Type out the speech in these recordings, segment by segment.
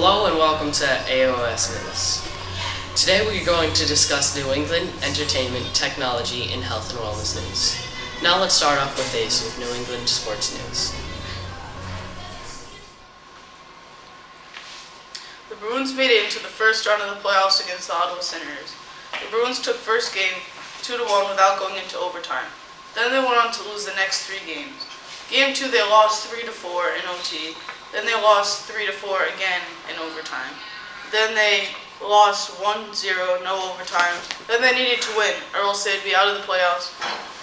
Hello and welcome to AAOS News. Today we're going to discuss New England entertainment, technology, and health and wellness news. Now let's start off with this with New England sports news. The Bruins made it into the first round of the playoffs against the Ottawa Senators. The Bruins took first game 2-1 without going into overtime. Then they went on to lose the next 3 games. Game 2 they lost 3-4 in OT. Then they lost 3-4 again in overtime. Then they lost 1-0, no overtime. Then they needed to win, or else they'd be out of the playoffs.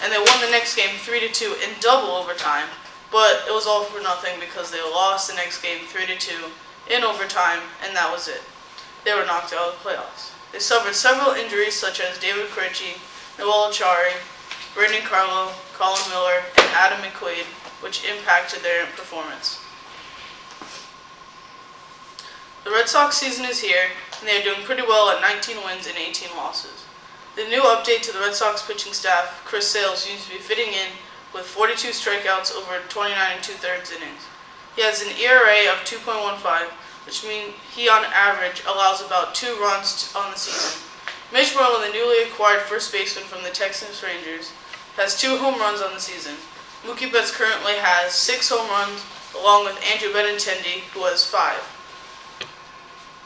And they won the next game 3-2 in double overtime. But it was all for nothing because they lost the next game 3-2 in overtime, and that was it. They were knocked out of the playoffs. They suffered several injuries such as David Krejci, Noel Achari, Brandon Carlo, Colin Miller, and Adam McQuaid, which impacted their performance. The Red Sox season is here, and they are doing pretty well at 19 wins and 18 losses. The new update to the Red Sox pitching staff, Chris Sale, seems to be fitting in with 42 strikeouts over 29 2/3 innings. He has an ERA of 2.15, which means he on average allows about 2 runs on the season. Mitch Moreland, the newly acquired first baseman from the Texas Rangers, has 2 home runs on the season. Mookie Betts currently has 6 home runs, along with Andrew Benintendi, who has 5.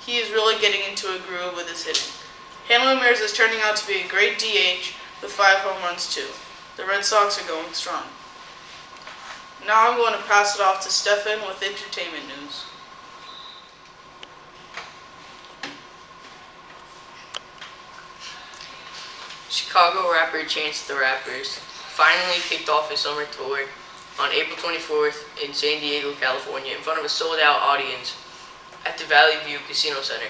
He is really getting into a groove with his hitting. Hanley Ramirez is turning out to be a great DH with 5 home runs too. The Red Sox are going strong. Now I'm going to pass it off to Stefan with entertainment news. Chicago rapper Chance the Rapper's finally kicked off his summer tour on April 24th in San Diego, California, in front of a sold-out audience at the Valley View Casino Center.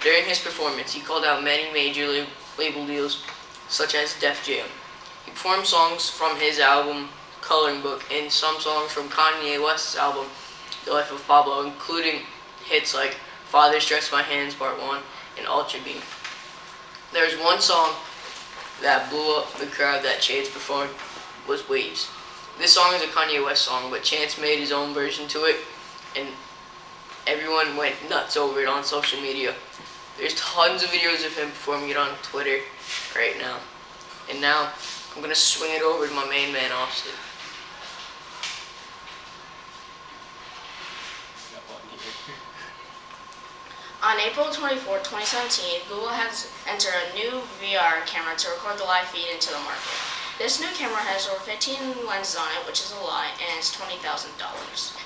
During his performance, he called out many major label deals, such as Def Jam. He performed songs from his album Coloring Book and some songs from Kanye West's album The Life of Pablo, including hits like Father Stretch My Hands Part 1 and Ultra Beam. There's one song that blew up the crowd that Chance performed was Waves. This song is a Kanye West song, but Chance made his own version to it, and everyone went nuts over it on social media. There's tons of videos of him performing it on Twitter right now. And now, I'm going to swing it over to my main man, Austin. On April 24, 2017, Google has entered a new VR camera to record the live feed into the market. This new camera has over 15 lenses on it, which is a lot, and it's $20,000.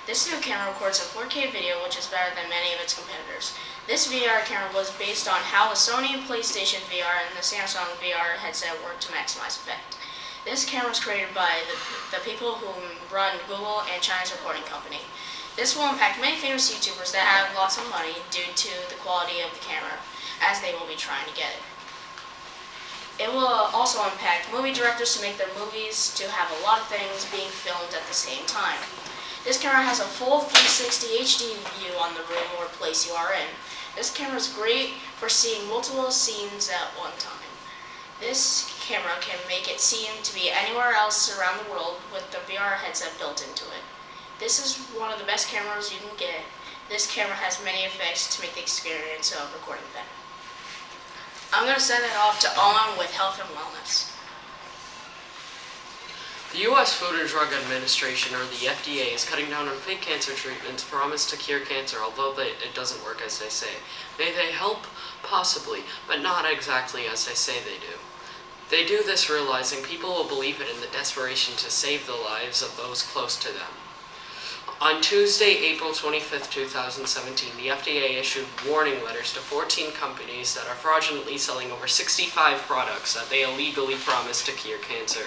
This new camera records a 4K video, which is better than many of its competitors. This VR camera was based on how the Sony PlayStation VR and the Samsung VR headset work to maximize effect. This camera is created by the people who run Google and China's recording company. This will impact many famous YouTubers that have lots of money due to the quality of the camera, as they will be trying to get it. It will also impact movie directors to make their movies to have a lot of things being filmed at the same time. This camera has a full 360 HD view on the room or place you are in. This camera is great for seeing multiple scenes at one time. This camera can make it seem to be anywhere else around the world with the VR headset built into it. This is one of the best cameras you can get. This camera has many effects to make the experience of recording better. I'm going to send it off to Owen with health and wellness. The U.S. Food and Drug Administration, or the FDA, is cutting down on fake cancer treatments promised to cure cancer, although it doesn't work as they say. May they help? Possibly, but not exactly as they say they do. They do this realizing people will believe it in the desperation to save the lives of those close to them. On Tuesday, April 25, 2017, the FDA issued warning letters to 14 companies that are fraudulently selling over 65 products that they illegally promised to cure cancer.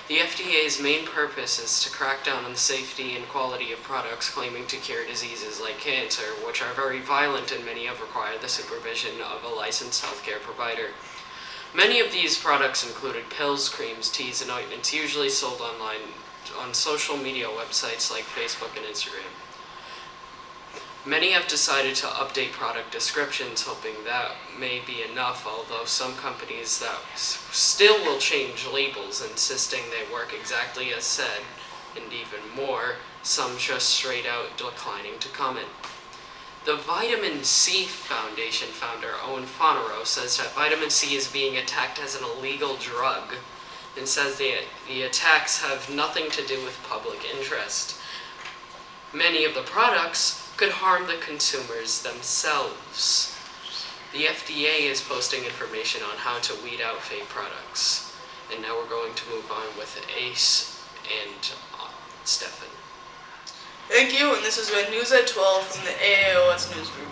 The FDA's main purpose is to crack down on the safety and quality of products claiming to cure diseases like cancer, which are very violent and many have required the supervision of a licensed healthcare provider. Many of these products included pills, creams, teas, and ointments, usually sold online on social media websites like Facebook and Instagram. Many have decided to update product descriptions, hoping that may be enough, although some companies that still will change labels, insisting they work exactly as said, and even more, some just straight out declining to comment. The Vitamin C Foundation founder, Owen Fonero, says that vitamin C is being attacked as an illegal drug and says the attacks have nothing to do with public interest. Many of the products could harm the consumers themselves. The FDA is posting information on how to weed out fake products. And now we're going to move on with Ace and Stefan. Thank you, and this has been News at 12 from the AAOS Newsroom.